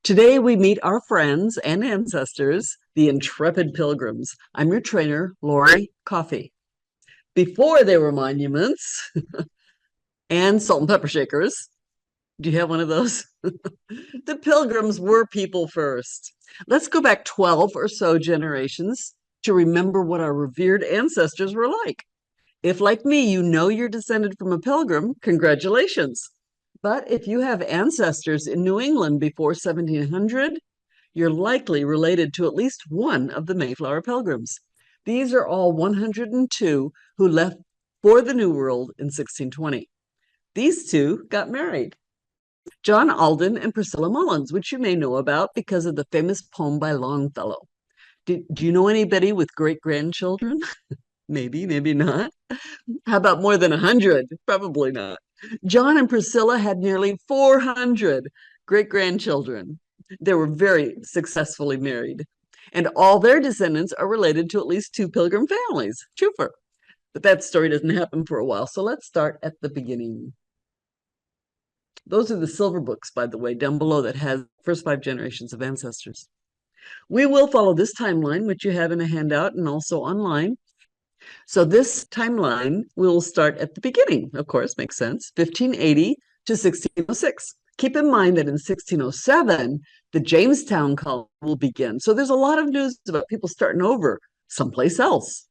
Today we meet our friends and ancestors, the intrepid pilgrims. I'm your trainer, Lori Coffey. Before they were monuments and salt and pepper shakers, do you have one of those? The pilgrims were people first. Let's go back 12 or so generations to remember what our revered ancestors were like. If, like me, you know you're descended from a pilgrim, congratulations. But if you have ancestors in New England before 1700, you're likely related to at least one of the Mayflower Pilgrims. These are all 102 who left for the New World in 1620. These two got married. John Alden and Priscilla Mullins, which you may know about because of the famous poem by Longfellow. Do you know anybody with great-grandchildren? Maybe, maybe not. How about more than 100? Probably not. John and Priscilla had nearly 400 great-grandchildren. They were very successfully married. And all their descendants are related to at least two pilgrim families. Chufer. But that story doesn't happen for a while. So let's start at the beginning. Those are the silver books, by the way, down below that has first 5 generations of ancestors. We will follow this timeline, which you have in a handout and also online. So this timeline will start at the beginning, of course, makes sense, 1580 to 1606. Keep in mind that in 1607, the Jamestown colony will begin. So there's a lot of news about people starting over someplace else.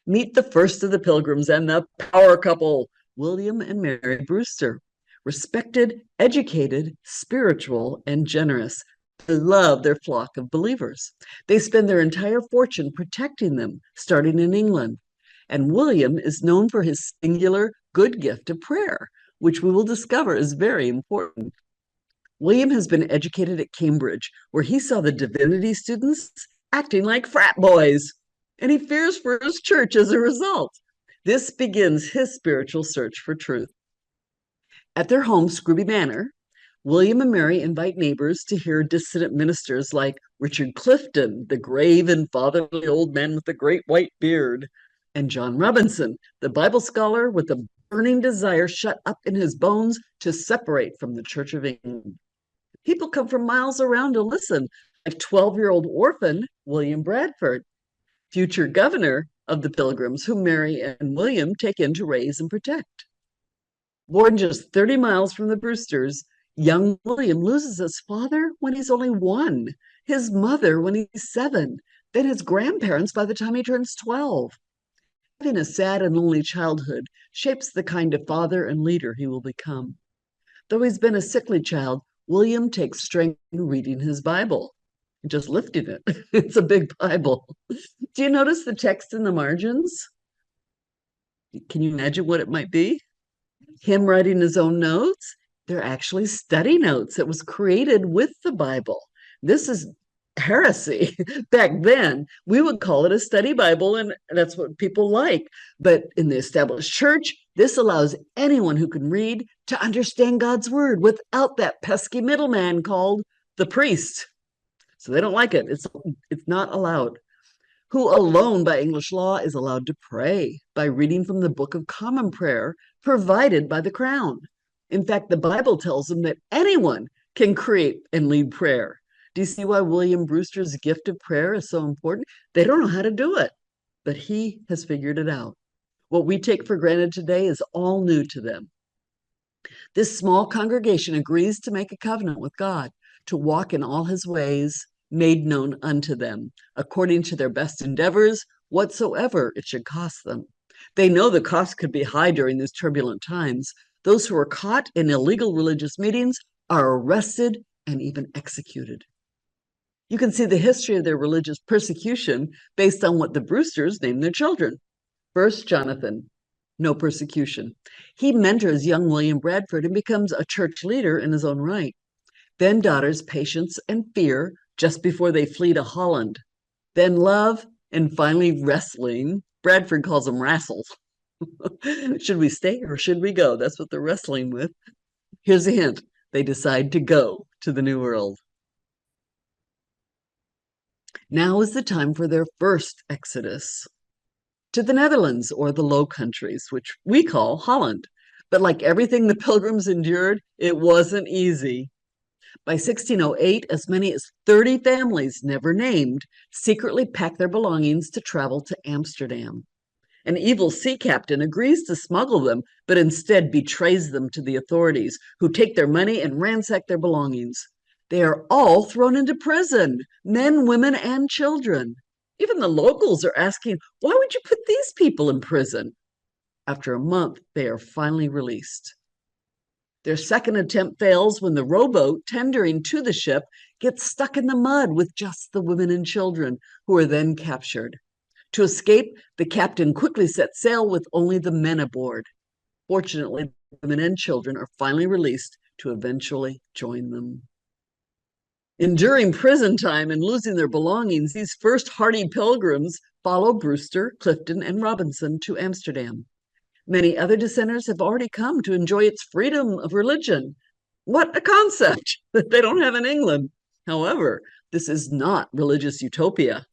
Meet the first of the pilgrims and the power couple, William and Mary Brewster. Respected, educated, spiritual, and generous. They love their flock of believers. They spend their entire fortune protecting them, starting in England. And William is known for his singular good gift of prayer, which we will discover is very important. William has been educated at Cambridge, where he saw the divinity students acting like frat boys, and he fears for his church as a result. This begins his spiritual search for truth. At their home, Scrooby Manor, William and Mary invite neighbors to hear dissident ministers like Richard Clifton, the grave and fatherly old man with the great white beard, and John Robinson, the Bible scholar with a burning desire shut up in his bones to separate from the Church of England. People come from miles around to listen, like 12-year-old orphan William Bradford, future governor of the Pilgrims, whom Mary and William take in to raise and protect. Born just 30 miles from the Brewsters, young William loses his father when he's only 1, his mother when he's 7, then his grandparents by the time he turns 12. Having a sad and lonely childhood shapes the kind of father and leader he will become. Though he's been a sickly child, William takes strength in reading his Bible, just lifting it. It's a big Bible. Do you notice the text in the margins? Can you imagine what it might be? Him writing his own notes. They're actually study notes that was created with the Bible. This is heresy. Back then, we would call it a study Bible, and that's what people like. But in the established church, this allows anyone who can read to understand God's word without that pesky middleman called the priest. So they don't like it. It's not allowed. Who alone by English law is allowed to pray by reading from the Book of Common Prayer provided by the Crown. In fact, the Bible tells them that anyone can create and lead prayer. Do you see why William Brewster's gift of prayer is so important? They don't know how to do it, but he has figured it out. What we take for granted today is all new to them. This small congregation agrees to make a covenant with God, to walk in all his ways, made known unto them, according to their best endeavors, whatsoever it should cost them. They know the cost could be high during these turbulent times. Those who are caught in illegal religious meetings are arrested and even executed. You can see the history of their religious persecution based on what the Brewsters named their children. First, Jonathan, no persecution. He mentors young William Bradford and becomes a church leader in his own right. Then daughters, Patience and Fear, just before they flee to Holland. Then Love, and finally Wrestling. Bradford calls them wrestles. Should we stay or should we go? That's what they're wrestling with. Here's a hint. They decide to go to the New World. Now is the time for their first exodus to the Netherlands, or the Low Countries, which we call Holland. But like everything the Pilgrims endured, it wasn't easy. By 1608, as many as 30 families, never named, secretly pack their belongings to travel to Amsterdam. An evil sea captain agrees to smuggle them, but instead betrays them to the authorities, who take their money and ransack their belongings. They are all thrown into prison, men, women, and children. Even the locals are asking, why would you put these people in prison? After a month, they are finally released. Their second attempt fails when the rowboat tendering to the ship gets stuck in the mud with just the women and children, who are then captured. To escape, the captain quickly sets sail with only the men aboard. Fortunately, women and children are finally released to eventually join them. Enduring prison time and losing their belongings, these first hardy pilgrims follow Brewster, Clifton, and Robinson to Amsterdam. Many other dissenters have already come to enjoy its freedom of religion. What a concept that they don't have in England. However, this is not religious utopia.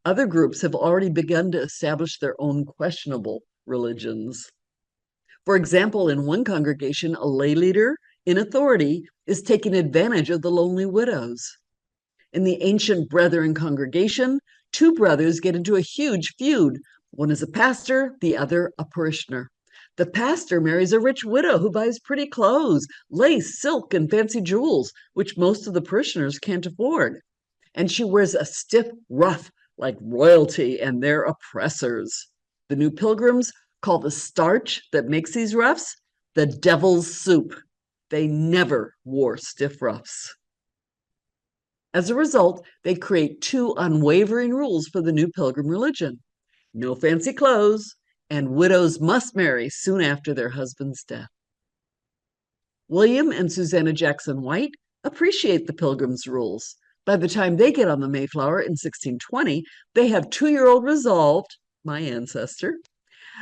Other groups have already begun to establish their own questionable religions. For example, in one congregation, a lay leader in authority is taking advantage of the lonely widows. In the ancient Brethren congregation, two brothers get into a huge feud. One is a pastor, the other a parishioner. The pastor marries a rich widow who buys pretty clothes, lace, silk, and fancy jewels, which most of the parishioners can't afford. And she wears a stiff ruff like royalty and their oppressors. The new pilgrims call the starch that makes these ruffs the devil's soup. They never wore stiff ruffs. As a result, they create two unwavering rules for the new pilgrim religion: no fancy clothes, and widows must marry soon after their husband's death. William and Susanna Jackson White appreciate the pilgrims' rules. By the time they get on the Mayflower in 1620, they have 2-year-old resolved, my ancestor.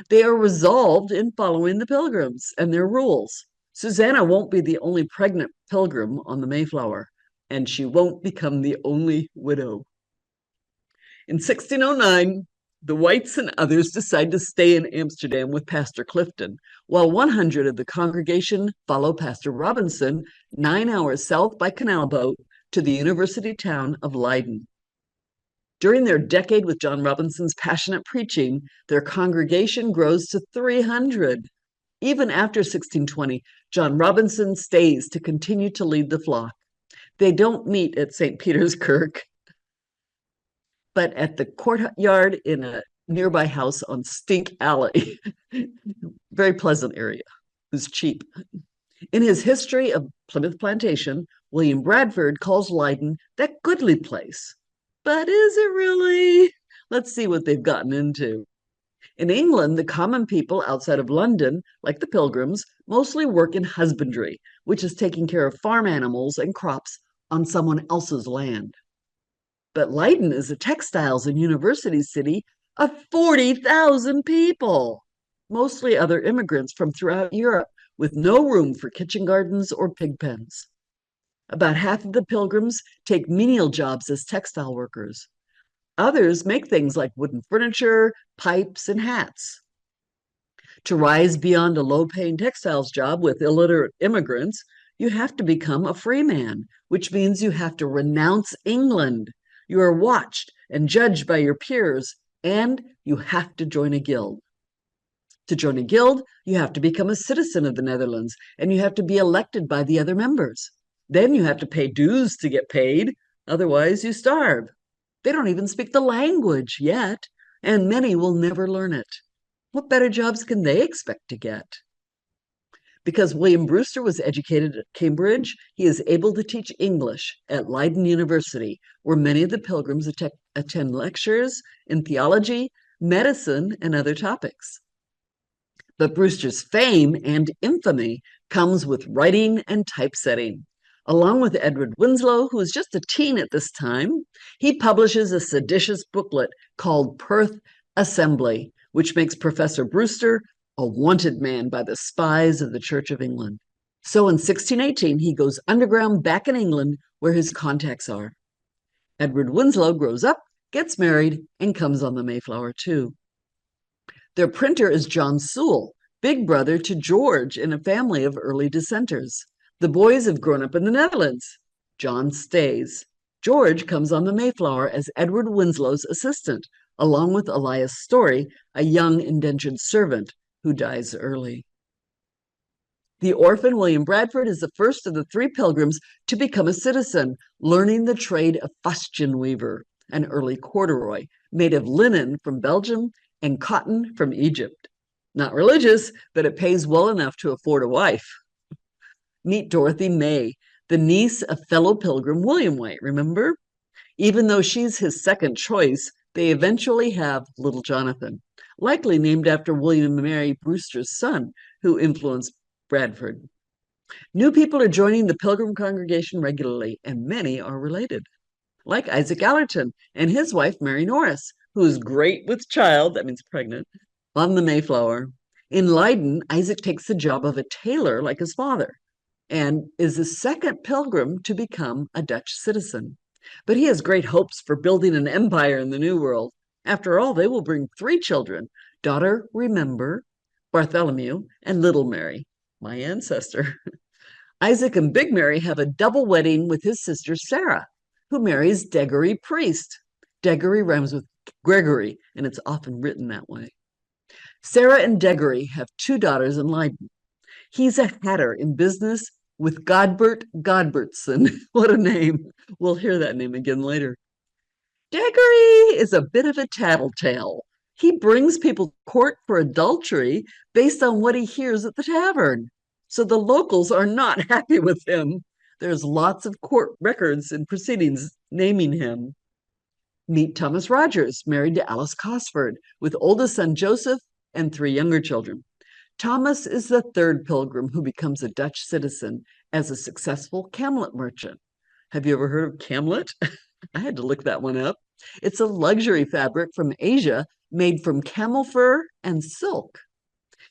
They are resolved in following the pilgrims and their rules. Susanna won't be the only pregnant pilgrim on the Mayflower, and she won't become the only widow. In 1609, the Whites and others decide to stay in Amsterdam with Pastor Clifton, while 100 of the congregation follow Pastor Robinson 9 hours south by canal boat to the university town of Leiden. During their decade with John Robinson's passionate preaching, their congregation grows to 300. Even after 1620, John Robinson stays to continue to lead the flock. They don't meet at St. Peter's Kirk, but at the courtyard in a nearby house on Stink Alley. Very pleasant area. It was cheap. In his history of Plymouth Plantation, William Bradford calls Leiden that goodly place. But is it really? Let's see what they've gotten into. In England, the common people outside of London, like the Pilgrims, mostly work in husbandry, which is taking care of farm animals and crops on someone else's land. But Leiden is a textiles and university city of 40,000 people, mostly other immigrants from throughout Europe, with no room for kitchen gardens or pig pens. About half of the pilgrims take menial jobs as textile workers. Others make things like wooden furniture, pipes, and hats. To rise beyond a low-paying textiles job with illiterate immigrants, you have to become a free man, which means you have to renounce England. You are watched and judged by your peers, and you have to join a guild. To join a guild, you have to become a citizen of the Netherlands, and you have to be elected by the other members. Then you have to pay dues to get paid, otherwise you starve. They don't even speak the language yet, and many will never learn it. What better jobs can they expect to get? Because William Brewster was educated at Cambridge, he is able to teach English at Leiden University, where many of the pilgrims attend lectures in theology, medicine, and other topics. But Brewster's fame and infamy comes with writing and typesetting. Along with Edward Winslow, who is just a teen at this time, he publishes a seditious booklet called Perth Assembly, which makes Professor Brewster a wanted man by the spies of the Church of England. So in 1618, he goes underground back in England where his contacts are. Edward Winslow grows up, gets married, and comes on the Mayflower too. Their printer is John Sewell, big brother to George in a family of early dissenters. The boys have grown up in the Netherlands. John stays. George comes on the Mayflower as Edward Winslow's assistant, along with Elias Story, a young indentured servant who dies early. The orphan William Bradford is the first of the three pilgrims to become a citizen, learning the trade of fustian weaver, an early corduroy made of linen from Belgium and cotton from Egypt. Not religious, but it pays well enough to afford a wife. Meet Dorothy May, the niece of fellow pilgrim William Way, remember? Even though she's his second choice, they eventually have little Jonathan, likely named after William and Mary Brewster's son, who influenced Bradford. New people are joining the Pilgrim congregation regularly, and many are related, like Isaac Allerton and his wife, Mary Norris, who is great with child, that means pregnant, on the Mayflower. In Leiden, Isaac takes the job of a tailor like his father and is the second pilgrim to become a Dutch citizen. But he has great hopes for building an empire in the New World. After all, they will bring three children, daughter Remember, Bartholomew, and little Mary, my ancestor. Isaac and Big Mary have a double wedding with his sister Sarah, who marries Degory Priest. Degory rhymes with Gregory, and it's often written that way. Sarah and Degory have two daughters in Leiden. He's a hatter in business with Godbert Godbertson. What a name. We'll hear that name again later. Degory is a bit of a tattletale. He brings people to court for adultery based on what he hears at the tavern. So the locals are not happy with him. There's lots of court records and proceedings naming him. Meet Thomas Rogers, married to Alice Cosford, with oldest son Joseph and three younger children. Thomas is the third pilgrim who becomes a Dutch citizen as a successful camlet merchant. Have you ever heard of camlet? I had to look that one up. It's a luxury fabric from Asia made from camel fur and silk.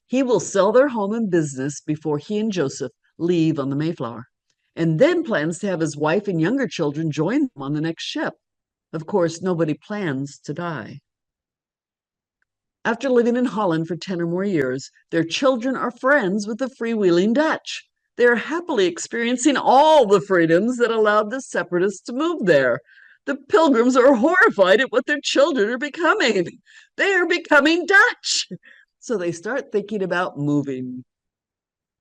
He will sell their home and business before he and Joseph leave on the Mayflower, and then plans to have his wife and younger children join him on the next ship. Of course, nobody plans to die. After living in Holland for 10 or more years, their children are friends with the freewheeling Dutch. They are happily experiencing all the freedoms that allowed the separatists to move there. The pilgrims are horrified at what their children are becoming. They are becoming Dutch. So they start thinking about moving.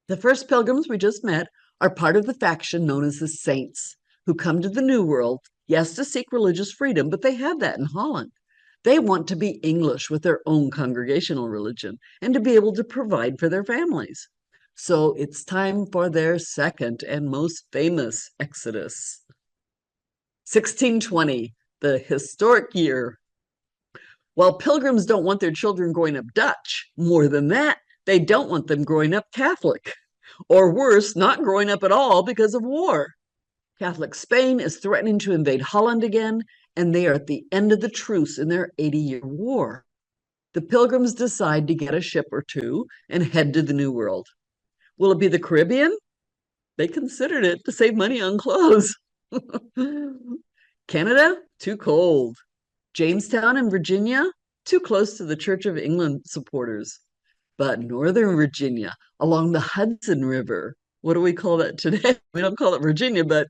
The first pilgrims we just met are part of the faction known as the Saints, who come to the New World, yes, to seek religious freedom, but they have that in Holland. They want to be English with their own congregational religion and to be able to provide for their families. So it's time for their second and most famous exodus. 1620, the historic year. While pilgrims don't want their children growing up Dutch, more than that, they don't want them growing up Catholic, or worse, not growing up at all because of war. Catholic Spain is threatening to invade Holland again, and they are at the end of the truce in their 80-year war. The pilgrims decide to get a ship or two and head to the New World. Will it be the Caribbean? They considered it to save money on clothes. Canada? Too cold. Jamestown in Virginia? Too close to the Church of England supporters. But Northern Virginia, along the Hudson River, what do we call that today? We don't call it Virginia, but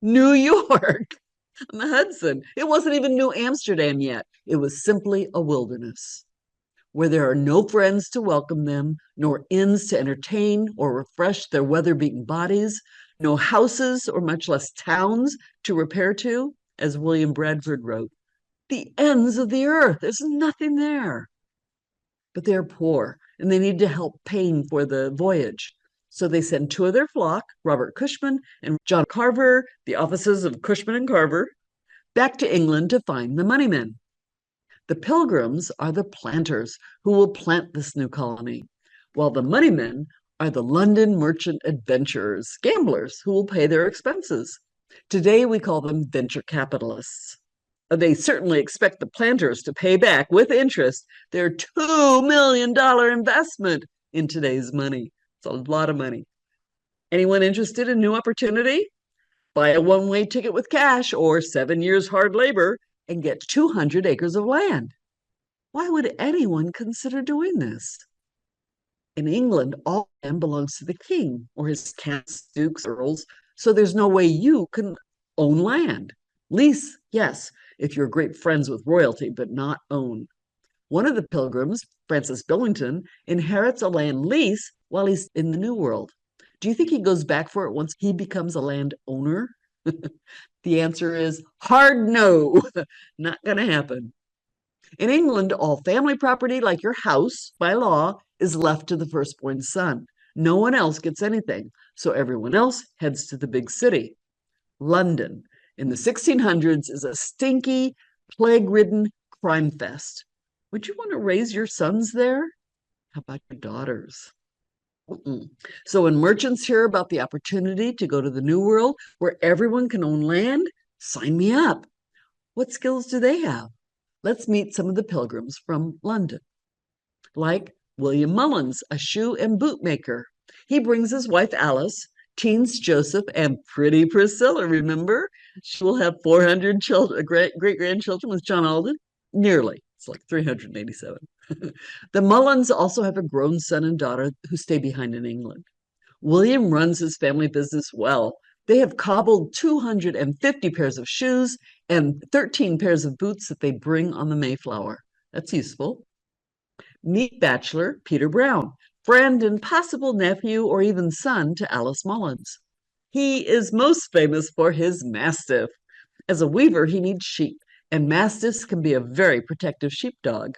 New York on the Hudson. It wasn't even New Amsterdam yet. It was simply a wilderness where there are no friends to welcome them, nor inns to entertain or refresh their weather-beaten bodies, no houses or much less towns to repair to, as William Bradford wrote. The ends of the earth, there's nothing there. But they're poor and they need to help paying for the voyage. So they send two of their flock, Robert Cushman and John Carver, the offices of Cushman and Carver, back to England to find the moneymen. The pilgrims are the planters who will plant this new colony, while the moneymen are the London merchant adventurers, gamblers who will pay their expenses. Today we call them venture capitalists. They certainly expect the planters to pay back with interest their $2 million investment in today's money. It's a lot of money. Anyone interested in new opportunity? Buy a one-way ticket with cash or 7 years hard labor and get 200 acres of land. Why would anyone consider doing this? In England, all land belongs to the king or his counts, dukes, earls, so there's no way you can Own land. Lease, yes, if you're great friends with royalty, but not own. One of the pilgrims, Francis Billington, inherits a land lease while he's in the New World. Do you think he goes back for it once he becomes a land owner? The answer is hard no, not going to happen. In England, all family property, like your house, by law, is left to the firstborn son. No one else gets anything, so everyone else heads to the big city. London, in the 1600s, is a stinky, plague-ridden crime fest. Would you want to raise your sons there? How about your daughters? Mm-mm. So when merchants hear about the opportunity to go to the New World where everyone can own land, sign me up. What skills do they have? Let's meet some of the pilgrims from London. Like William Mullins, a shoe and boot maker. He brings his wife Alice, teens Joseph, and pretty Priscilla, remember? She'll have 400 children, great-grandchildren with John Alden. Nearly. It's like 387. The Mullins also have a grown son and daughter who stay behind in England. William runs his family business well. They have cobbled 250 pairs of shoes and 13 pairs of boots that they bring on the Mayflower. That's useful. Meet bachelor Peter Brown, friend and possible nephew or even son to Alice Mullins. He is most famous for his mastiff. As a weaver, he needs sheep, and mastiffs can be a very protective sheepdog.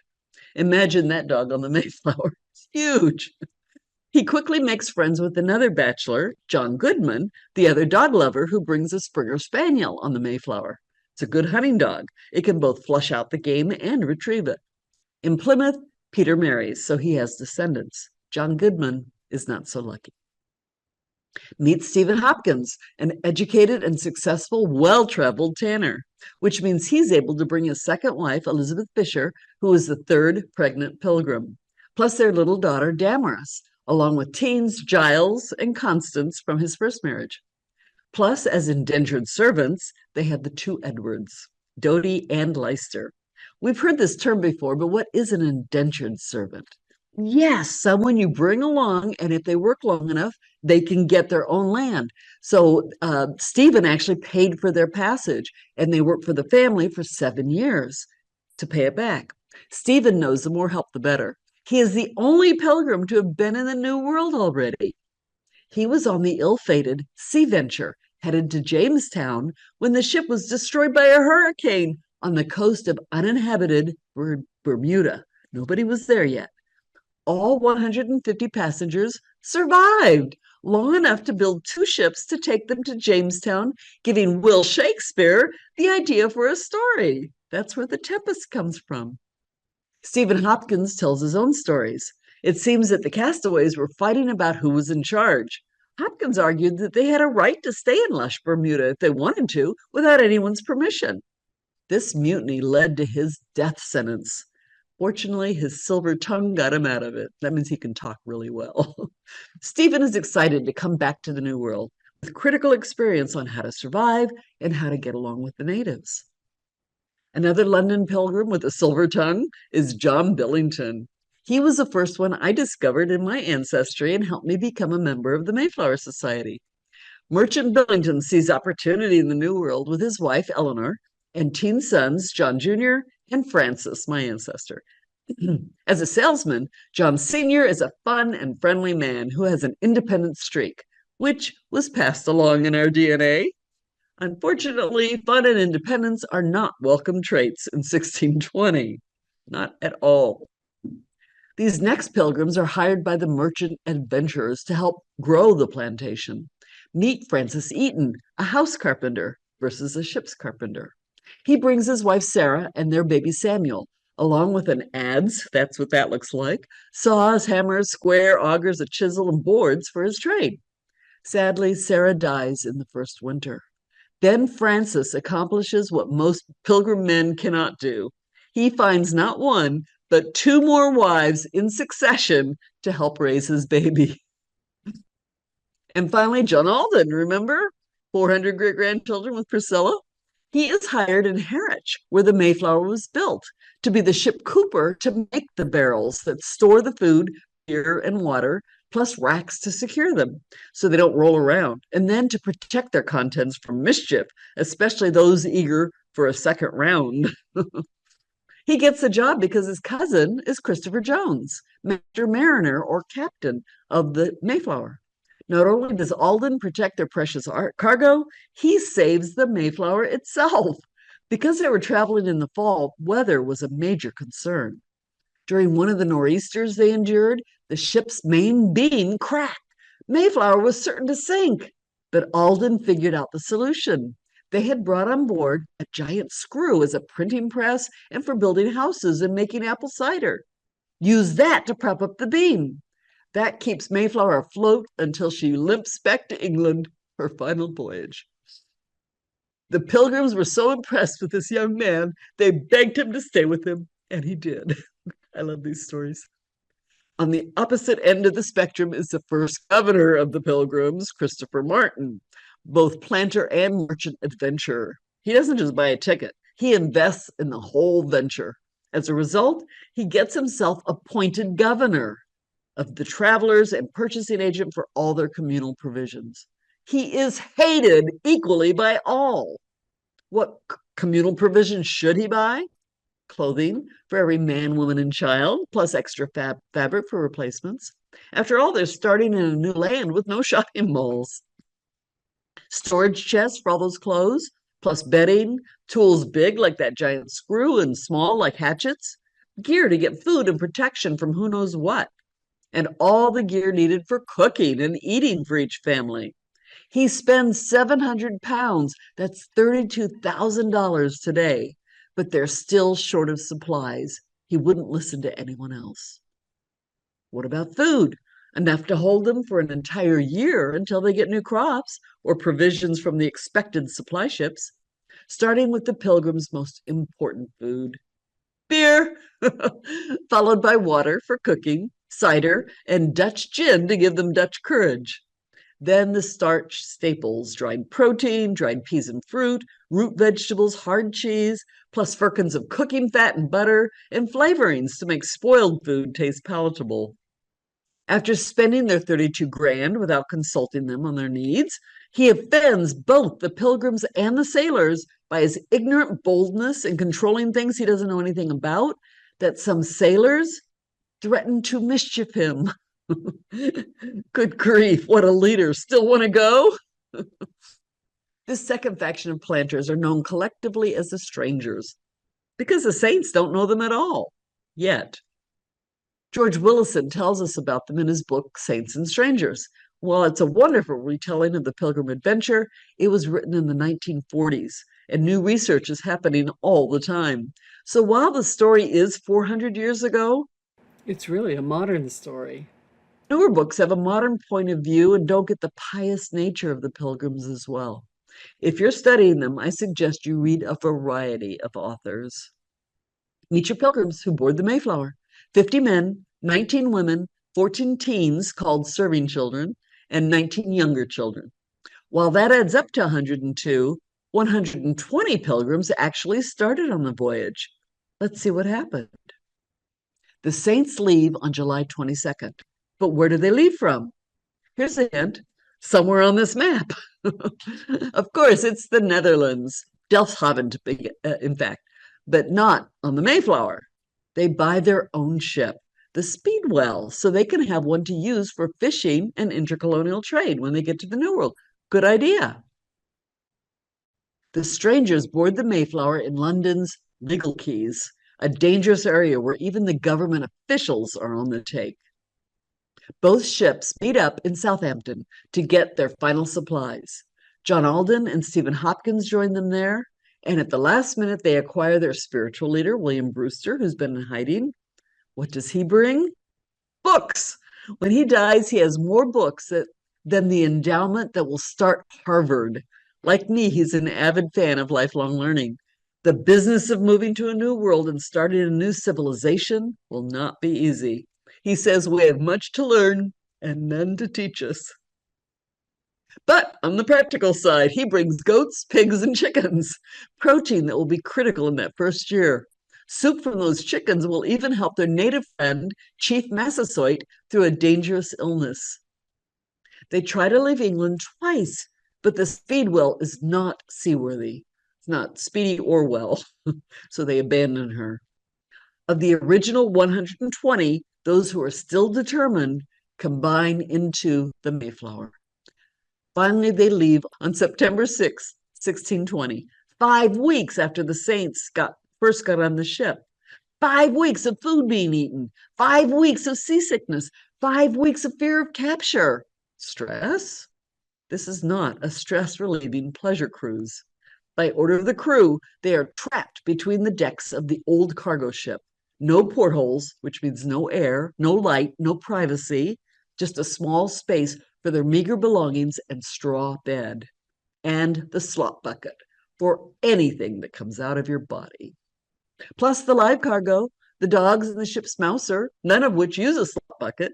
Imagine that dog on the Mayflower. It's huge. He quickly makes friends with another bachelor, John Goodman, the other dog lover who brings a Springer Spaniel on the Mayflower. It's a good hunting dog. It can both flush out the game and retrieve it. In Plymouth, Peter marries, so he has descendants. John Goodman is not so lucky. Meet Stephen Hopkins, an educated and successful, well-traveled tanner, which means he's able to bring his second wife, Elizabeth Fisher, who is the third pregnant pilgrim, plus their little daughter, Damaris, along with teens Giles and Constance from his first marriage. Plus, as indentured servants, they have the two Edwards, Doty and Leicester. We've heard this term before, but what is an indentured servant? Yes, someone you bring along, and if they work long enough, they can get their own land. So Stephen actually paid for their passage, and they worked for the family for 7 years to pay it back. Stephen knows the more help, the better. He is the only pilgrim to have been in the New World already. He was on the ill-fated Sea Venture, headed to Jamestown, when the ship was destroyed by a hurricane on the coast of uninhabited Bermuda. Nobody was there yet. All 150 passengers survived long enough to build 2 ships to take them to Jamestown, giving Will Shakespeare the idea for a story. That's where the Tempest comes from. Stephen Hopkins tells his own stories. It seems that the castaways were fighting about who was in charge. Hopkins argued that they had a right to stay in lush Bermuda if they wanted to, without anyone's permission. This mutiny led to his death sentence. Fortunately, his silver tongue got him out of it. That means he can talk really well. Stephen is excited to come back to the New World with critical experience on how to survive and how to get along with the natives. Another London pilgrim with a silver tongue is John Billington. He was the first one I discovered in my ancestry and helped me become a member of the Mayflower Society. Merchant Billington sees opportunity in the New World with his wife, Eleanor, and teen sons, John Jr. and Francis, my ancestor. As a salesman, John Sr. is a fun and friendly man who has an independent streak, which was passed along in our DNA. Unfortunately, fun and independence are not welcome traits in 1620. Not at all. These next pilgrims are hired by the merchant adventurers to help grow the plantation. Meet Francis Eaton, a house carpenter versus a ship's carpenter. He brings his wife Sarah and their baby Samuel, along with an adze, that's what that looks like, saws, hammers, square, augers, a chisel, and boards for his trade. Sadly, Sarah dies in the first winter. Then Francis accomplishes what most pilgrim men cannot do. He finds not one, but 2 more wives in succession to help raise his baby. And finally, John Alden, remember? 400 great-grandchildren with Priscilla? He is hired in Harwich, where the Mayflower was built, to be the ship cooper to make the barrels that store the food, beer, and water, plus racks to secure them so they don't roll around, and then to protect their contents from mischief, especially those eager for a second round. He gets the job because his cousin is Christopher Jones, Master Mariner or Captain of the Mayflower. Not only does Alden protect their precious cargo, he saves the Mayflower itself. Because they were traveling in the fall, weather was a major concern. During one of the nor'easters they endured, the ship's main beam cracked. Mayflower was certain to sink, but Alden figured out the solution. They had brought on board a giant screw as a printing press and for building houses and making apple cider. Use that to prop up the beam. That keeps Mayflower afloat until she limps back to England, her final voyage. The Pilgrims were so impressed with this young man, they begged him to stay with them, and he did. I love these stories. On the opposite end of the spectrum is the first governor of the Pilgrims, Christopher Martin, both planter and merchant adventurer. He doesn't just buy a ticket, he invests in the whole venture. As a result, he gets himself appointed governor of the travelers and purchasing agent for all their communal provisions. He is hated equally by all. What communal provisions should he buy? Clothing for every man, woman, and child, plus extra fabric for replacements. After all, they're starting in a new land with no shopping malls. Storage chests for all those clothes, plus bedding, tools big like that giant screw and small like hatchets, gear to get food and protection from who knows what, and all the gear needed for cooking and eating for each family. He spends 700 pounds, that's $32,000 today, but they're still short of supplies. He wouldn't listen to anyone else. What about food? Enough to hold them for an entire year until they get new crops or provisions from the expected supply ships, starting with the Pilgrims' most important food, beer, followed by water for cooking, cider, and Dutch gin to give them Dutch courage. Then the starch staples, dried protein, dried peas and fruit, root vegetables, hard cheese, plus firkins of cooking fat and butter, and flavorings to make spoiled food taste palatable. After spending their 32 grand without consulting them on their needs, he offends both the Pilgrims and the sailors by his ignorant boldness in controlling things he doesn't know anything about, that some sailors threaten to mischief him. Good grief, what a leader. Still want to go? This second faction of planters are known collectively as the strangers, because the saints don't know them at all, yet. George Willison tells us about them in his book, Saints and Strangers. While it's a wonderful retelling of the Pilgrim adventure, it was written in the 1940s, and new research is happening all the time. So while the story is 400 years ago, It's really a modern story. newer books have a modern point of view and don't get the pious nature of the Pilgrims as well. If you're studying them, I suggest you read a variety of authors. Meet your Pilgrims who board the Mayflower. 50 men, 19 women, 14 teens called serving children, and 19 younger children. While that adds up to 102, 120 Pilgrims actually started on the voyage. Let's see what happened. The Saints leave on July 22nd. But where do they leave from? Here's a hint. Somewhere on this map. Of course, it's the Netherlands, Delfshaven, in fact, but not on the Mayflower. They buy their own ship, the Speedwell, so they can have one to use for fishing and intercolonial trade when they get to the New World. Good idea. The strangers board the Mayflower in London's Legal Quays, a dangerous area where even the government officials are on the take. Both ships meet up in Southampton to get their final supplies. John Alden and Stephen Hopkins join them there, and at the last minute they acquire their spiritual leader, William Brewster, who's been in hiding. What does he bring? Books. When he dies, he has more books than the endowment that will start Harvard. Like me, he's an avid fan of lifelong learning. The business of moving to a new world and starting a new civilization will not be easy. He says we have much to learn and none to teach us. But on the practical side, he brings goats, pigs, and chickens, protein that will be critical in that first year. Soup from those chickens will even help their native friend, Chief Massasoit, through a dangerous illness. They try to leave England twice, but the Speedwell is not seaworthy. It's not speedy or well, so they abandon her. Of the original 120, those who are still determined combine into the Mayflower. Finally, they leave on September 6, 1620, 5 weeks after the Saints first got on the ship. 5 weeks of food being eaten, 5 weeks of seasickness, 5 weeks of fear of capture. Stress? This is not a stress-relieving pleasure cruise. By order of the crew, they are trapped between the decks of the old cargo ship. No portholes, which means no air, no light, no privacy, just a small space for their meager belongings and straw bed, and the slop bucket for anything that comes out of your body. Plus the live cargo, the dogs and the ship's mouser, none of which use a slop bucket.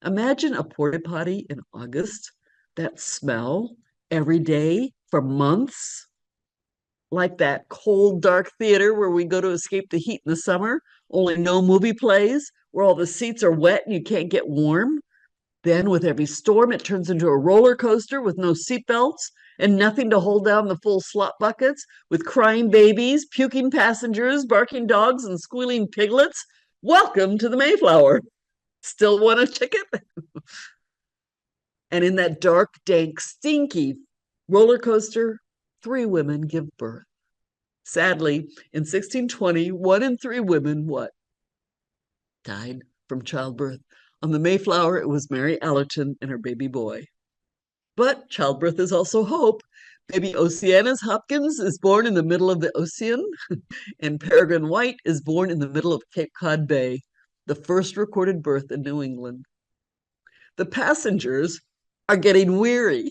Imagine a porta potty in August, that smell every day for months, like that cold, dark theater where we go to escape the heat in the summer, only no movie plays, where all the seats are wet and you can't get warm. Then, with every storm, it turns into a roller coaster with no seatbelts and nothing to hold down the full slop buckets, with crying babies, puking passengers, barking dogs, and squealing piglets. Welcome to the Mayflower. Still want a ticket? And in that dark, dank, stinky roller coaster, 3 women give birth. Sadly, in 1620, 1 in 3 women, died from childbirth. On the Mayflower, it was Mary Allerton and her baby boy. But childbirth is also hope. Baby Oceanus Hopkins is born in the middle of the ocean, and Peregrine White is born in the middle of Cape Cod Bay, the first recorded birth in New England. The passengers are getting weary.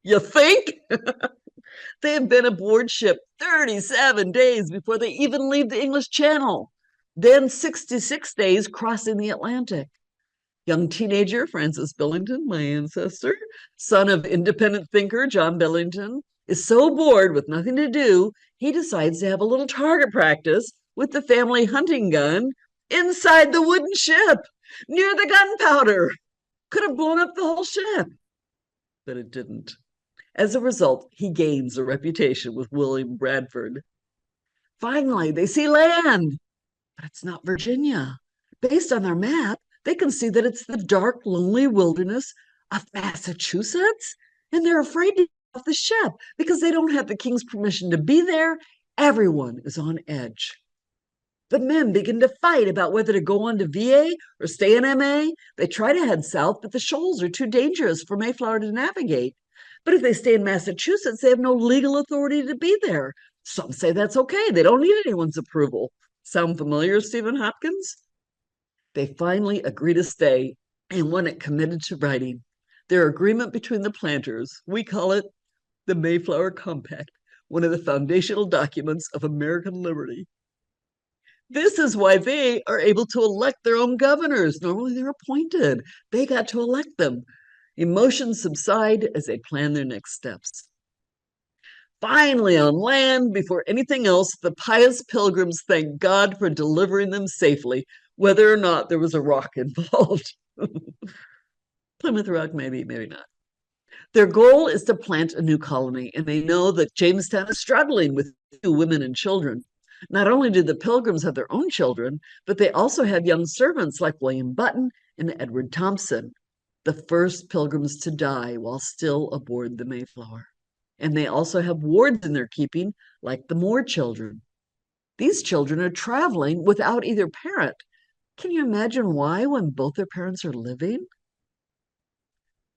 You think? They have been aboard ship 37 days before they even leave the English Channel, then 66 days crossing the Atlantic. Young teenager Francis Billington, my ancestor, son of independent thinker John Billington, is so bored with nothing to do, he decides to have a little target practice with the family hunting gun inside the wooden ship, near the gunpowder. Could have blown up the whole ship, but it didn't. As a result, he gains a reputation with William Bradford. Finally, they see land, but it's not Virginia. Based on their map, they can see that it's the dark, lonely wilderness of Massachusetts, and they're afraid to get off the ship because they don't have the king's permission to be there. Everyone is on edge. The men begin to fight about whether to go on to VA or stay in MA. They try to head south, but the shoals are too dangerous for Mayflower to navigate. But if they stay in Massachusetts, they have no legal authority to be there. Some say that's okay. They don't need anyone's approval. Sound familiar, Stephen Hopkins? They finally agree to stay and want it committed to writing. Their agreement between the planters, we call it the Mayflower Compact, one of the foundational documents of American liberty. This is why they are able to elect their own governors. Normally they're appointed. They got to elect them. Emotions subside as they plan their next steps. Finally, on land, before anything else, the pious pilgrims thank God for delivering them safely, whether or not there was a rock involved. Plymouth Rock, maybe, maybe not. Their goal is to plant a new colony, and they know that Jamestown is struggling with 2 women and children. Not only do the Pilgrims have their own children, but they also have young servants like William Button and Edward Thompson, the first Pilgrims to die while still aboard the Mayflower. And they also have wards in their keeping, like the Moore children. These children are traveling without either parent. Can you imagine why when both their parents are living?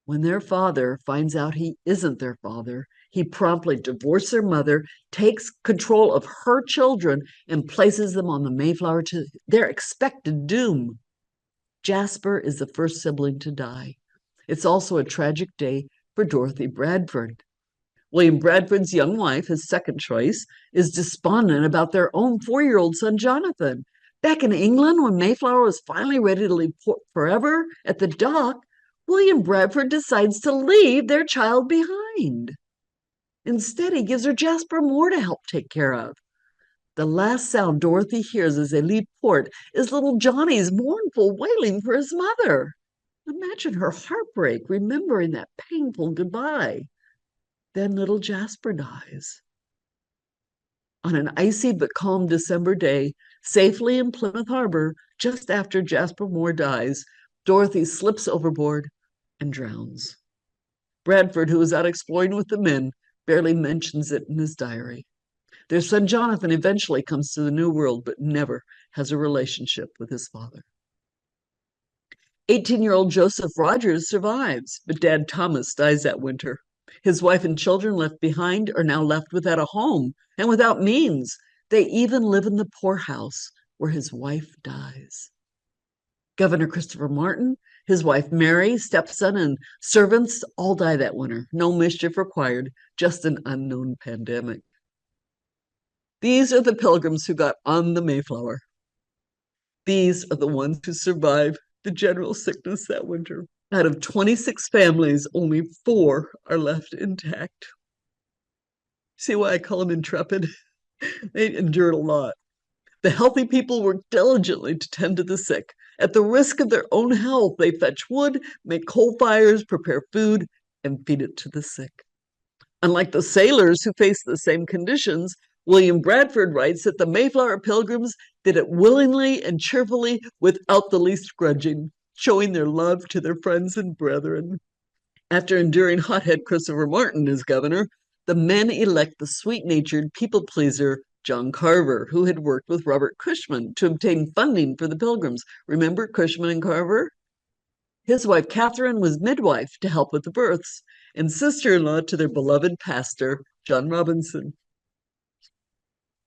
When their father finds out he isn't their father, he promptly divorces their mother, takes control of her children, and places them on the Mayflower to their expected doom. Jasper is the first sibling to die. It's also a tragic day for Dorothy Bradford. William Bradford's young wife, his second choice, is despondent about their own 4-year-old son, Jonathan. Back in England, when Mayflower was finally ready to leave forever at the dock, William Bradford decides to leave their child behind. Instead, he gives her Jasper Moore to help take care of. The last sound Dorothy hears as they leave port is little Johnny's mournful wailing for his mother. Imagine her heartbreak remembering that painful goodbye. Then little Jasper dies. On an icy but calm December day, safely in Plymouth Harbor, just after Jasper Moore dies, Dorothy slips overboard and drowns. Bradford, who is out exploring with the men, barely mentions it in his diary. Their son Jonathan eventually comes to the New World, but never has a relationship with his father. 18-year-old Joseph Rogers survives, but Dad Thomas dies that winter. His wife and children left behind are now left without a home and without means. They even live in the poorhouse where his wife dies. Governor Christopher Martin, his wife Mary, stepson, and servants all die that winter. No mischief required, just an unknown pandemic. These are the Pilgrims who got on the Mayflower. These are the ones who survived the general sickness that winter. Out of 26 families, only 4 are left intact. See why I call them intrepid? They endured a lot. The healthy people worked diligently to tend to the sick. At the risk of their own health, they fetch wood, make coal fires, prepare food, and feed it to the sick. Unlike the sailors who faced the same conditions, William Bradford writes that the Mayflower Pilgrims did it willingly and cheerfully without the least grudging, showing their love to their friends and brethren. After enduring hothead Christopher Martin as governor, the men elect the sweet-natured people-pleaser John Carver, who had worked with Robert Cushman to obtain funding for the Pilgrims. Remember Cushman and Carver? His wife Catherine was midwife to help with the births and sister-in-law to their beloved pastor, John Robinson.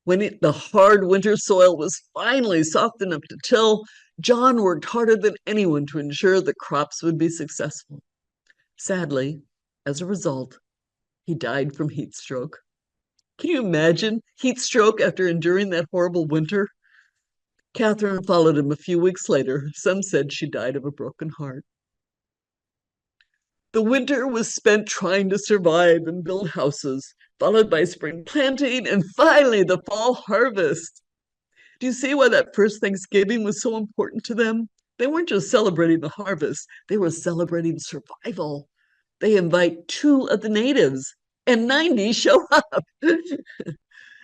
When the hard winter soil was finally soft enough to till, John worked harder than anyone to ensure the crops would be successful. Sadly, as a result, he died from heat stroke. Can you imagine heat stroke after enduring that horrible winter? Catherine followed him a few weeks later. Some said she died of a broken heart. The winter was spent trying to survive and build houses, followed by spring planting and finally the fall harvest. Do you see why that first Thanksgiving was so important to them? They weren't just celebrating the harvest, they were celebrating survival. They invite 2 of the natives, and 90 show up.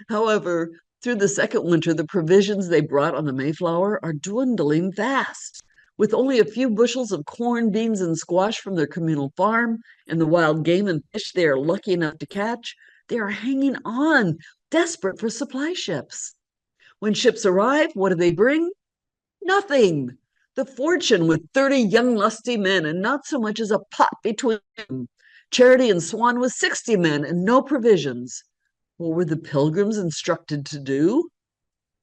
However, through the second winter, the provisions they brought on the Mayflower are dwindling fast. With only a few bushels of corn, beans, and squash from their communal farm, and the wild game and fish they are lucky enough to catch, they are hanging on, desperate for supply ships. When ships arrive, what do they bring? Nothing. The Fortune with 30 young lusty men and not so much as a pot between them. Charity and Swan with 60 men and no provisions. What were the Pilgrims instructed to do?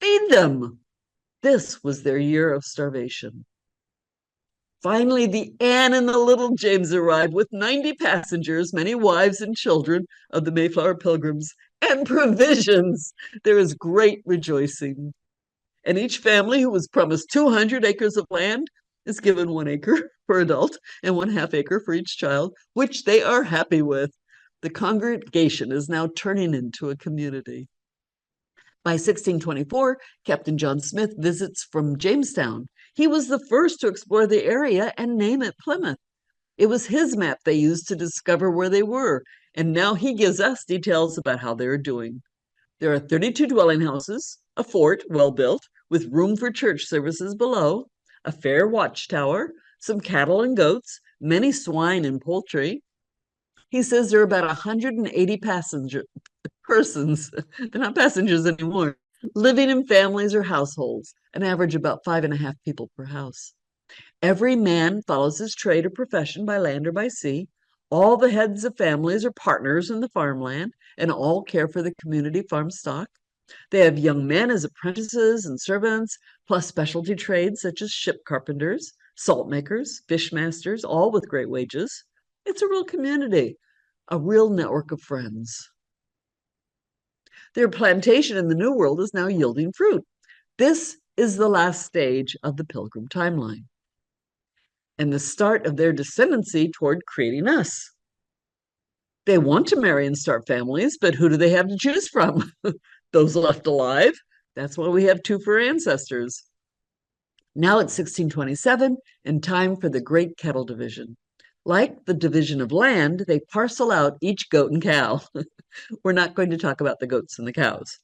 Feed them. This was their year of starvation. Finally, the Anne and the little James arrived with 90 passengers, many wives and children of the Mayflower Pilgrims, and provisions. There is great rejoicing. And each family who was promised 200 acres of land is given 1 acre for adult and 1/2 acre for each child, which they are happy with. The congregation is now turning into a community. By 1624, Captain John Smith visits from Jamestown. He was the first to explore the area and name it Plymouth. It was his map they used to discover where they were, and now he gives us details about how they are doing. There are 32 dwelling houses, a fort, well built, with room for church services below, a fair watchtower, some cattle and goats, many swine and poultry. He says there are about 180 persons, they're not passengers anymore, living in families or households, an average about 5.5 people per house. Every man follows his trade or profession by land or by sea. All the heads of families are partners in the farmland, and all care for the community farm stock. They have young men as apprentices and servants, plus specialty trades such as ship carpenters, salt makers, fish masters, all with great wages. It's a real community, a real network of friends. Their plantation in the New World is now yielding fruit. This is the last stage of the Pilgrim timeline and the start of their descendancy toward creating us. They want to marry and start families, but who do they have to choose from? Those left alive, That's why we have two for ancestors. Now it's 1627 and time for the Great Kettle Division. Like the division of land, they parcel out each goat and cow. We're not going to talk about the goats and the cows.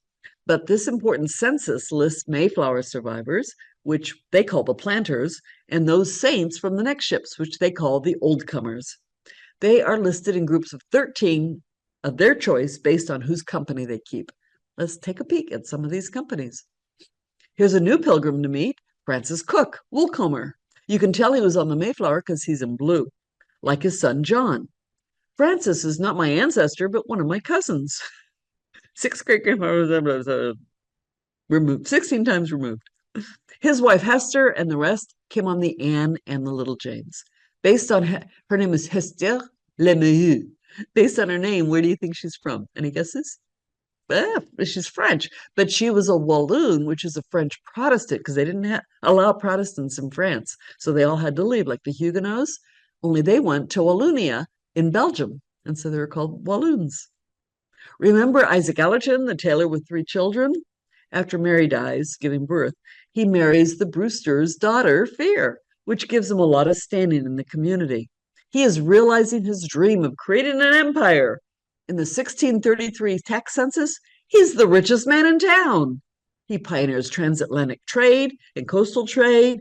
But this important census lists Mayflower survivors, which they call the planters, and those saints from the next ships, which they call the oldcomers. They are listed in groups of 13 of their choice based on whose company they keep. Let's take a peek at some of these companies. Here's a new pilgrim to meet, Francis Cook, woolcomber. You can tell he was on the Mayflower because he's in blue, like his son John. Francis is not my ancestor, but one of my cousins. Six great grandfathers removed, 16 times removed. His wife Hester and the rest came on the Anne and the Little James. Based on her name is Hester Lemehu. Based on her name, where do you think she's from? Any guesses? She's French, but she was a Walloon, which is a French Protestant, because they didn't allow Protestants in France. So they all had to leave, like the Huguenots, only they went to Wallonia in Belgium. And so they were called Walloons. Remember Isaac Allerton, the tailor with 3 children? After Mary dies, giving birth, he marries the Brewster's daughter, Fear, which gives him a lot of standing in the community. He is realizing his dream of creating an empire. In the 1633 tax census, he's the richest man in town. He pioneers transatlantic trade and coastal trade.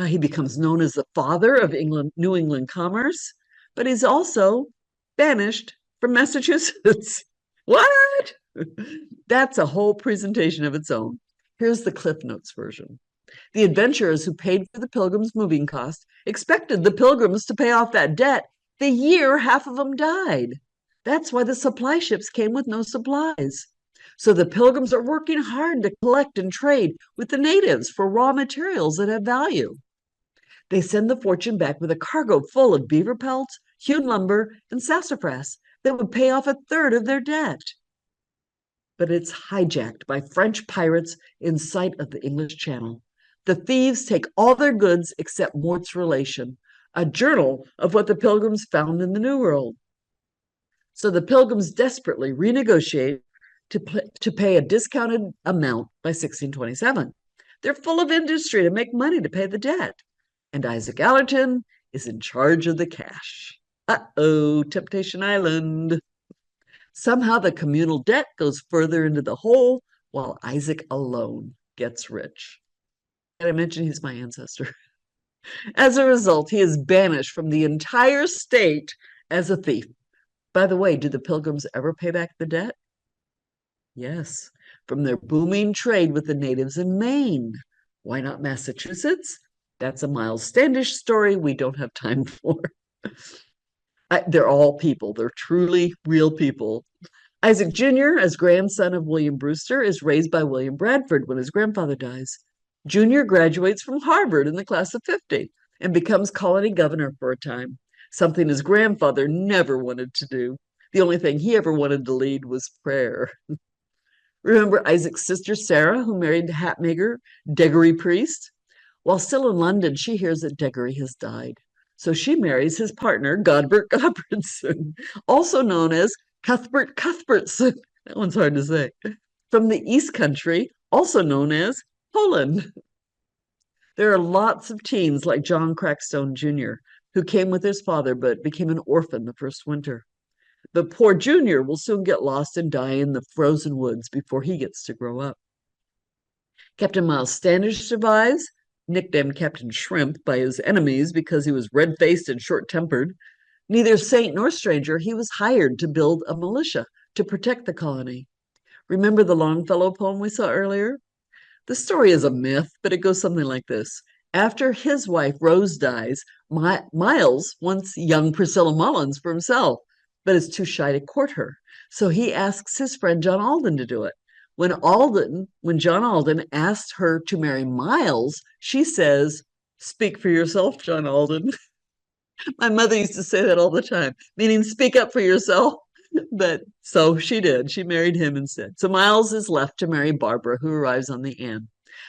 He becomes known as the father of New England commerce, but he's also banished from Massachusetts. What? That's a whole presentation of its own. Here's the Cliff Notes version. The adventurers who paid for the Pilgrims' moving cost expected the Pilgrims to pay off that debt the year half of them died. That's why the supply ships came with no supplies. So the Pilgrims are working hard to collect and trade with the natives for raw materials that have value. They send the fortune back with a cargo full of beaver pelts, hewn lumber, and sassafras that would pay off a third of their debt. But it's hijacked by French pirates in sight of the English Channel. The thieves take all their goods except Mort's Relation, a journal of what the Pilgrims found in the New World. So the Pilgrims desperately renegotiate to pay a discounted amount by 1627. They're full of industry to make money to pay the debt. And Isaac Allerton is in charge of the cash. Uh-oh, Temptation Island. Somehow the communal debt goes further into the hole while Isaac alone gets rich. And I mentioned he's my ancestor. As a result, he is banished from the entire state as a thief. By the way, do the Pilgrims ever pay back the debt? Yes, from their booming trade with the natives in Maine. Why not Massachusetts? That's a Miles Standish story we don't have time for. They're all people. They're truly real people. Isaac Jr., as grandson of William Brewster, is raised by William Bradford when his grandfather dies. Jr. graduates from Harvard in the class of 50 and becomes colony governor for a time, something his grandfather never wanted to do. The only thing he ever wanted to lead was prayer. Remember Isaac's sister Sarah, who married the hatmaker Degory Priest? While still in London, she hears that Degory has died. So she marries his partner, Godbert Godberdson, also known as Cuthbert Cuthbertson. That one's hard to say. From the East Country, also known as Holland. There are lots of teens like John Crackstone Jr., who came with his father but became an orphan the first winter. But poor Jr. will soon get lost and die in the frozen woods before he gets to grow up. Captain Miles Standish survives, nicknamed Captain Shrimp by his enemies because he was red-faced and short-tempered. Neither saint nor stranger, he was hired to build a militia to protect the colony. Remember the Longfellow poem we saw earlier? The story is a myth, but it goes something like this. After his wife Rose dies, Miles wants young Priscilla Mullins for himself, but is too shy to court her. So he asks his friend John Alden to do it. When John Alden asked her to marry Miles, she says, "Speak for yourself, John Alden." My mother used to say that all the time, meaning speak up for yourself. But so she did. She married him instead. So Miles is left to marry Barbara, who arrives on the Anne.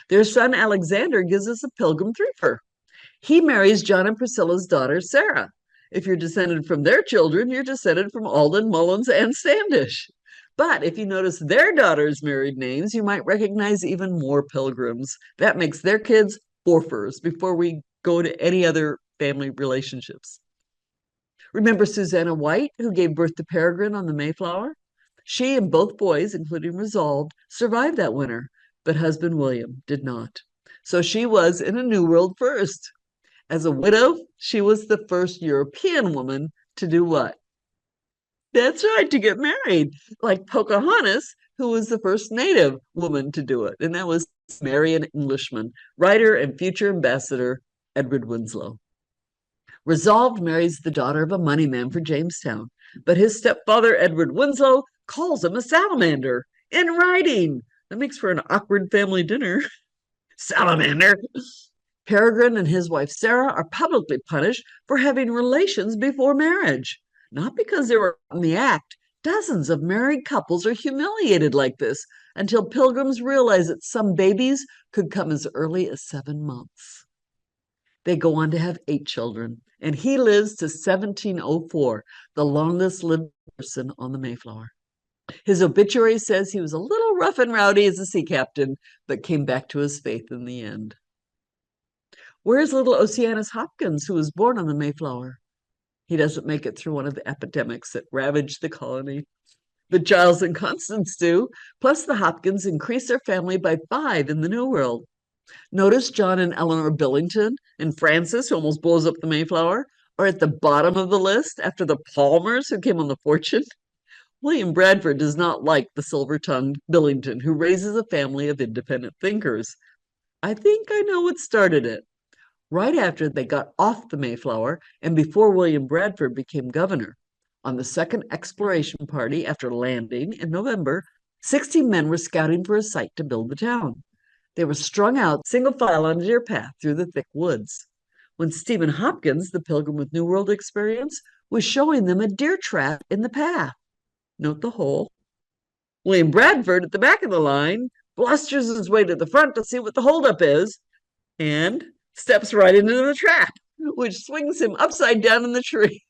Their son Alexander gives us a pilgrim threefer. He marries John and Priscilla's daughter, Sarah. If you're descended from their children, you're descended from Alden, Mullins, and Standish. But if you notice their daughters' married names, you might recognize even more Pilgrims. That makes their kids Orphers before we go to any other family relationships. Remember Susanna White, who gave birth to Peregrine on the Mayflower? She and both boys, including Resolved, survived that winter, but husband William did not. So she was in a New World first. As a widow, she was the first European woman to do what? That's right, to get married, like Pocahontas, who was the first native woman to do it. And that was marry an Englishman, writer and future ambassador Edward Winslow. Resolved marries the daughter of a moneyman for Jamestown, but his stepfather, Edward Winslow, calls him a salamander in writing. That makes for an awkward family dinner. Salamander. Peregrine and his wife Sarah are publicly punished for having relations before marriage, not because they were in the act. Dozens of married couples are humiliated like this until Pilgrims realize that some babies could come as early as 7 months. They go on to have 8 children, and he lives to 1704, the longest lived person on the Mayflower. His obituary says he was a little rough and rowdy as a sea captain, but came back to his faith in the end. Where's little Oceanus Hopkins, who was born on the Mayflower? He doesn't make it through one of the epidemics that ravaged the colony. But Giles and Constance do, plus the Hopkins increase their family by 5 in the New World. Notice John and Eleanor Billington and Francis, who almost blows up the Mayflower, are at the bottom of the list after the Palmers, who came on the Fortune. William Bradford does not like the silver-tongued Billington, who raises a family of independent thinkers. I think I know what started it. Right after they got off the Mayflower and before William Bradford became governor, on the second exploration party after landing in November, 16 men were scouting for a site to build the town. They were strung out single file on a deer path through the thick woods. When Stephen Hopkins, the Pilgrim with New World experience, was showing them a deer trap in the path. Note the hole. William Bradford, at the back of the line, blusters his way to the front to see what the holdup is and steps right into the trap, which swings him upside down in the tree.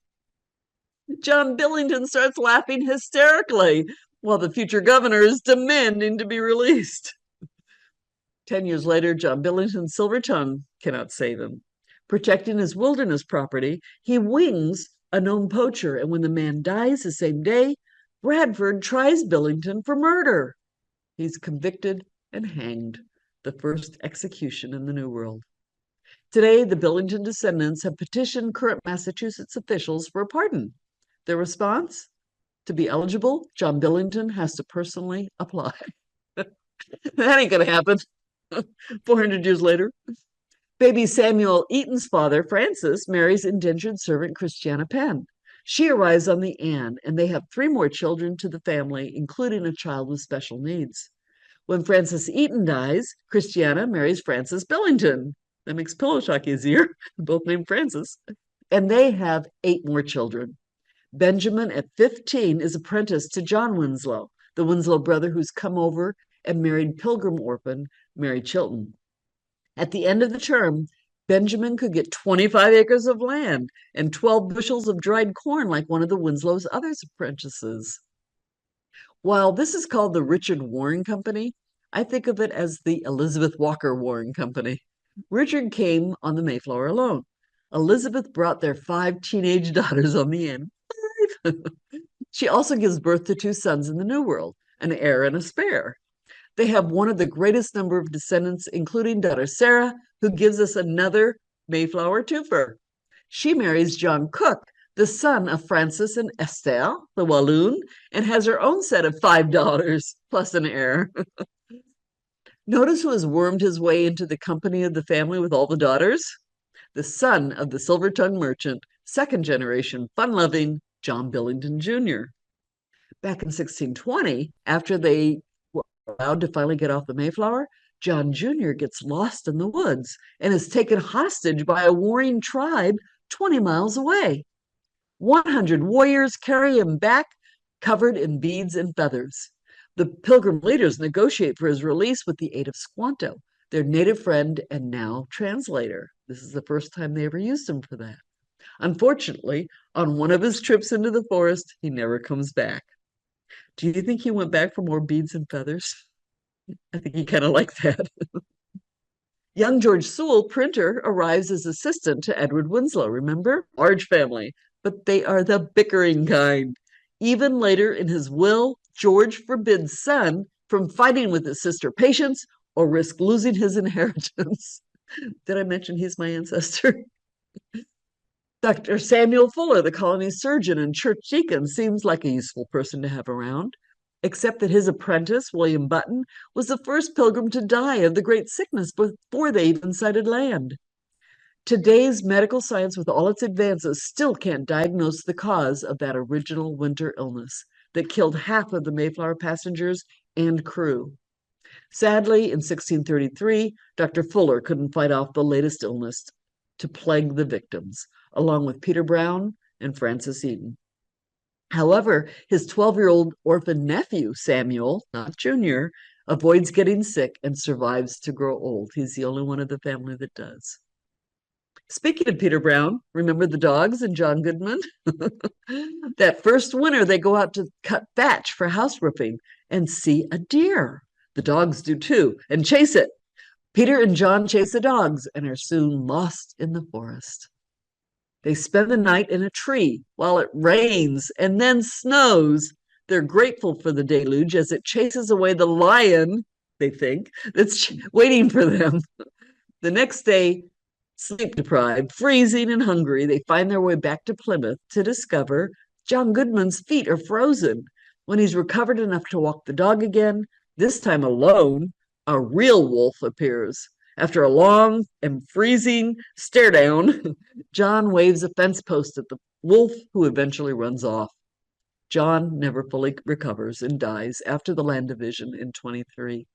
John Billington starts laughing hysterically while the future governor is demanding to be released. 10 years later, John Billington's silver tongue cannot save him. Protecting his wilderness property, he wings a known poacher, and when the man dies the same day, Bradford tries Billington for murder. He's convicted and hanged, the first execution in the New World. Today, the Billington descendants have petitioned current Massachusetts officials for a pardon. Their response? To be eligible, John Billington has to personally apply. That ain't going to happen. 400 years later. Baby Samuel Eaton's father, Francis, marries indentured servant Christiana Penn. She arrives on the Anne, and they have 3 more children to the family, including a child with special needs. When Francis Eaton dies, Christiana marries Francis Billington. That makes pillow talk easier, both named Francis. And they have 8 more children. Benjamin, at 15, is apprenticed to John Winslow, the Winslow brother who's come over and married Pilgrim orphan Mary Chilton. At the end of the term, Benjamin could get 25 acres of land and 12 bushels of dried corn like one of the Winslow's other apprentices. While this is called the Richard Warren Company, I think of it as the Elizabeth Walker Warren Company. Richard came on the Mayflower alone. Elizabeth brought their 5 teenage daughters on the end. 5. She also gives birth to 2 sons in the New World, an heir and a spare. They have one of the greatest number of descendants, including daughter Sarah, who gives us another Mayflower twofer. She marries John Cook, the son of Francis and Estelle, the Walloon, and has her own set of 5 daughters, plus an heir. Notice who has wormed his way into the company of the family with all the daughters? The son of the silver-tongued merchant, second generation, fun-loving John Billington Jr. Back in 1620, after they were allowed to finally get off the Mayflower, John Jr. gets lost in the woods and is taken hostage by a warring tribe 20 miles away. 100 warriors carry him back, covered in beads and feathers. The Pilgrim leaders negotiate for his release with the aid of Squanto, their native friend and now translator. This is the first time they ever used him for that. Unfortunately, on one of his trips into the forest, he never comes back. Do you think he went back for more beads and feathers? I think he kind of liked that. Young George Sewell, printer, arrives as assistant to Edward Winslow. Remember? Large family, but they are the bickering kind. Even later in his will, George forbids son from fighting with his sister Patience or risk losing his inheritance. Did I mention he's my ancestor? Dr. Samuel Fuller, the colony surgeon and church deacon, seems like a useful person to have around, except that his apprentice, William Button, was the first pilgrim to die of the great sickness before they even sighted land. Today's medical science, with all its advances, still can't diagnose the cause of that original winter illness that killed half of the Mayflower passengers and crew. Sadly, in 1633, Dr. Fuller couldn't fight off the latest illness to plague the victims, along with Peter Brown and Francis Eden. However, his 12-year-old orphan nephew, Samuel, not Junior, avoids getting sick and survives to grow old. He's the only one of the family that does. Speaking of Peter Brown, remember the dogs and John Goodman? That first winter, they go out to cut thatch for house roofing and see a deer. The dogs do too, and chase it. Peter and John chase the dogs and are soon lost in the forest. They spend the night in a tree while it rains and then snows. They're grateful for the deluge as it chases away the lion, they think, that's waiting for them. The next day, sleep deprived, freezing, and hungry, they find their way back to Plymouth to discover John Goodman's feet are frozen. When he's recovered enough to walk the dog again, this time alone, a real wolf appears. After a long and freezing stare down, John waves a fence post at the wolf, who eventually runs off. John never fully recovers and dies after the land division in 23.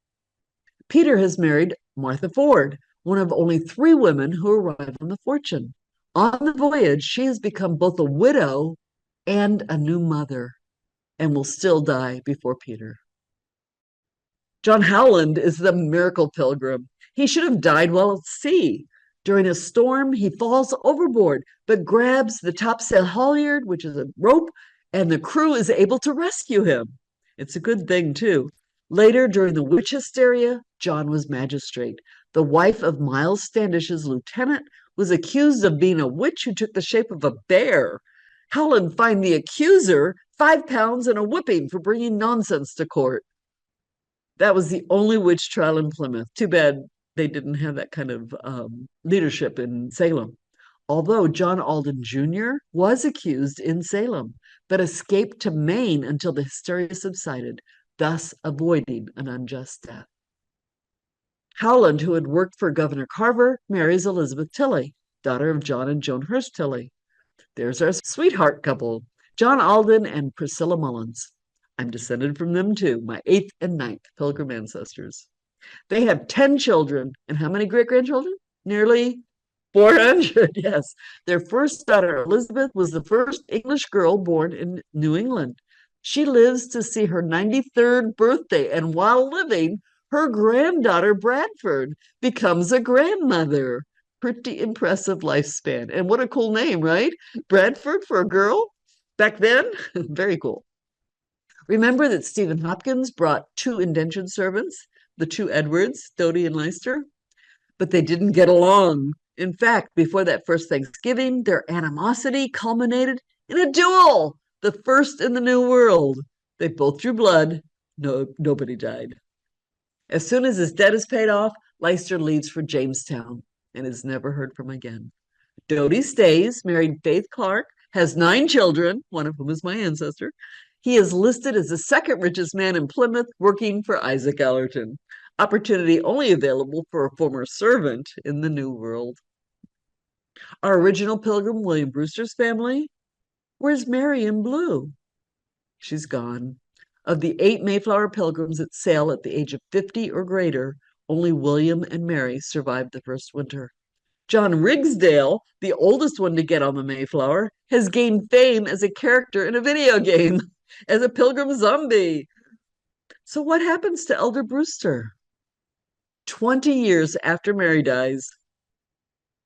Peter has married Martha Ford, one of only 3 women who arrive on the Fortune. On the voyage, she has become both a widow and a new mother, and will still die before Peter. John Holland is the miracle pilgrim. He should have died while at sea. During a storm, he falls overboard, but grabs the topsail halyard, which is a rope, and the crew is able to rescue him. It's a good thing, too. Later, during the witch hysteria, John was magistrate. The wife of Miles Standish's lieutenant was accused of being a witch who took the shape of a bear. Holland fined the accuser £5 and a whipping for bringing nonsense to court. That was the only witch trial in Plymouth. Too bad they didn't have that kind of leadership in Salem. Although John Alden Jr. was accused in Salem, but escaped to Maine until the hysteria subsided, thus avoiding an unjust death. Howland, who had worked for Governor Carver, marries Elizabeth Tilley, daughter of John and Joan Hurst Tilley. There's our sweetheart couple, John Alden and Priscilla Mullins. I'm descended from them too, my 8th and 9th Pilgrim ancestors. They have 10 children, and how many great-grandchildren? Nearly 400, yes. Their first daughter, Elizabeth, was the first English girl born in New England. She lives to see her 93rd birthday, and while living, her granddaughter, Bradford, becomes a grandmother. Pretty impressive lifespan. And what a cool name, right? Bradford for a girl? Back then, very cool. Remember that Stephen Hopkins brought 2 indentured servants, the 2 Edwards, Doty and Leicester? But they didn't get along. In fact, before that first Thanksgiving, their animosity culminated in a duel, the first in the New World. They both drew blood. Nobody died. As soon as his debt is paid off, Leicester leaves for Jamestown and is never heard from again. Doty stays, married Faith Clark, has 9 children, one of whom is my ancestor. He is listed as the 2nd richest man in Plymouth, working for Isaac Allerton. Opportunity only available for a former servant in the New World. Our original pilgrim, William Brewster's family, where's Marion Blue? She's gone. Of the 8 Mayflower pilgrims that sail at the age of 50 or greater, only William and Mary survived the first winter. John Rigsdale, the oldest one to get on the Mayflower, has gained fame as a character in a video game, as a pilgrim zombie. So what happens to Elder Brewster? 20 years after Mary dies,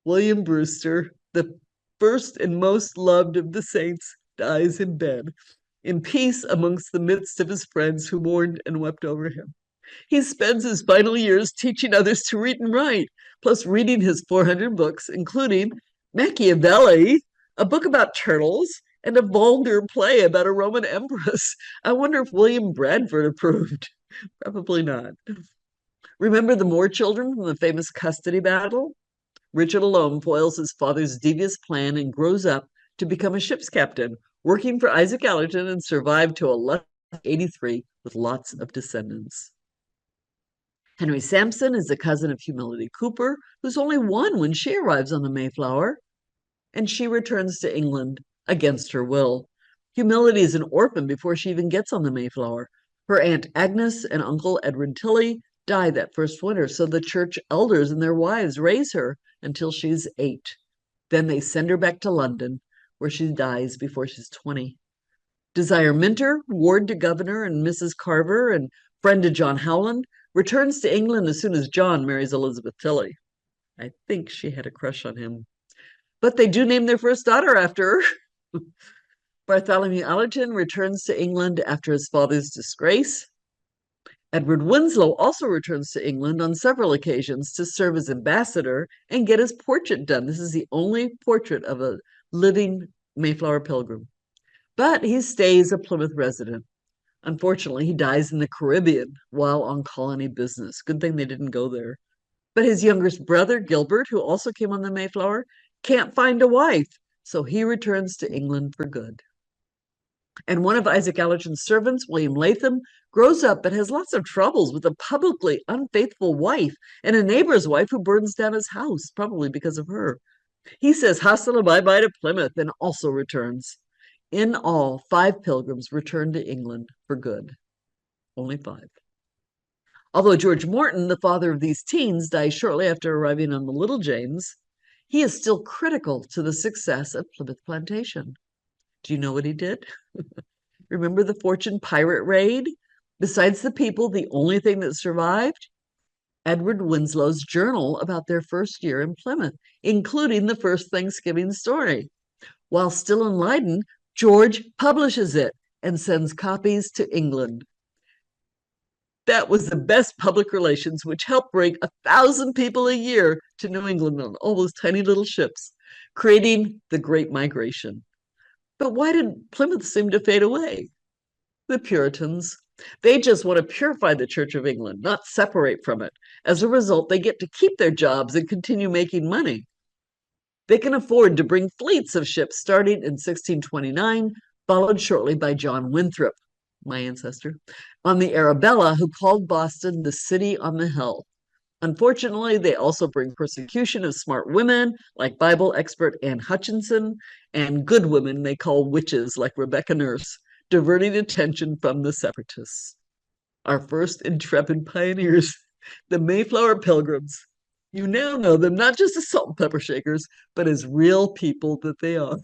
William Brewster, the first and most loved of the saints, dies in bed. in peace amongst the midst of his friends who mourned and wept over him. He spends his final years teaching others to read and write, plus reading his 400 books, including Machiavelli, a book about turtles, and a vulgar play about a Roman empress. I wonder if William Bradford approved. Probably not. Remember the Moore children from the famous custody battle? Richard alone foils his father's devious plan and grows up to become a ship's captain, working for Isaac Allerton and survived to 1183 with lots of descendants. Henry Sampson is a cousin of Humility Cooper, who's only one when she arrives on the Mayflower, and she returns to England against her will. Humility is an orphan before she even gets on the Mayflower. Her Aunt Agnes and Uncle Edward Tilley die that first winter, so the church elders and their wives raise her until she's 8. Then they send her back to London, where she dies before she's 20. Desire Minter, ward to Governor and Mrs. Carver and friend to John Howland, returns to England as soon as John marries Elizabeth Tilley. I think she had a crush on him. But they do name their first daughter after her. Bartholomew Allerton returns to England after his father's disgrace. Edward Winslow also returns to England on several occasions to serve as ambassador and get his portrait done. This is the only portrait of a living Mayflower Pilgrim. But he stays a Plymouth resident. Unfortunately, he dies in the Caribbean while on colony business. Good thing they didn't go there. But his youngest brother, Gilbert, who also came on the Mayflower, can't find a wife, so he returns to England for good. And one of Isaac Allerton's servants, William Latham, grows up but has lots of troubles with a publicly unfaithful wife and a neighbor's wife who burns down his house, probably because of her. He says hasta bye-bye to Plymouth and also returns. In all, 5 pilgrims returned to England for good. Only 5. Although George Morton, the father of these teens, dies shortly after arriving on the Little James, he is still critical to the success of Plymouth Plantation. Do you know what he did? Remember the Fortune pirate raid? Besides the people, the only thing that survived? Edward Winslow's journal about their first year in Plymouth, including the first Thanksgiving story. While still in Leiden, George publishes it and sends copies to England. That was the best public relations, which helped bring 1,000 people a year to New England on all those tiny little ships, creating the Great Migration. But why did Plymouth seem to fade away? The Puritans. They just want to purify the Church of England, not separate from it. As a result, they get to keep their jobs and continue making money. They can afford to bring fleets of ships starting in 1629, followed shortly by John Winthrop, my ancestor, on the Arabella, who called Boston the city on the hill. Unfortunately, they also bring persecution of smart women like Bible expert Anne Hutchinson and good women they call witches like Rebecca Nurse, diverting attention from the separatists. Our first intrepid pioneers, the Mayflower Pilgrims. You now know them not just as salt and pepper shakers, but as real people that they are.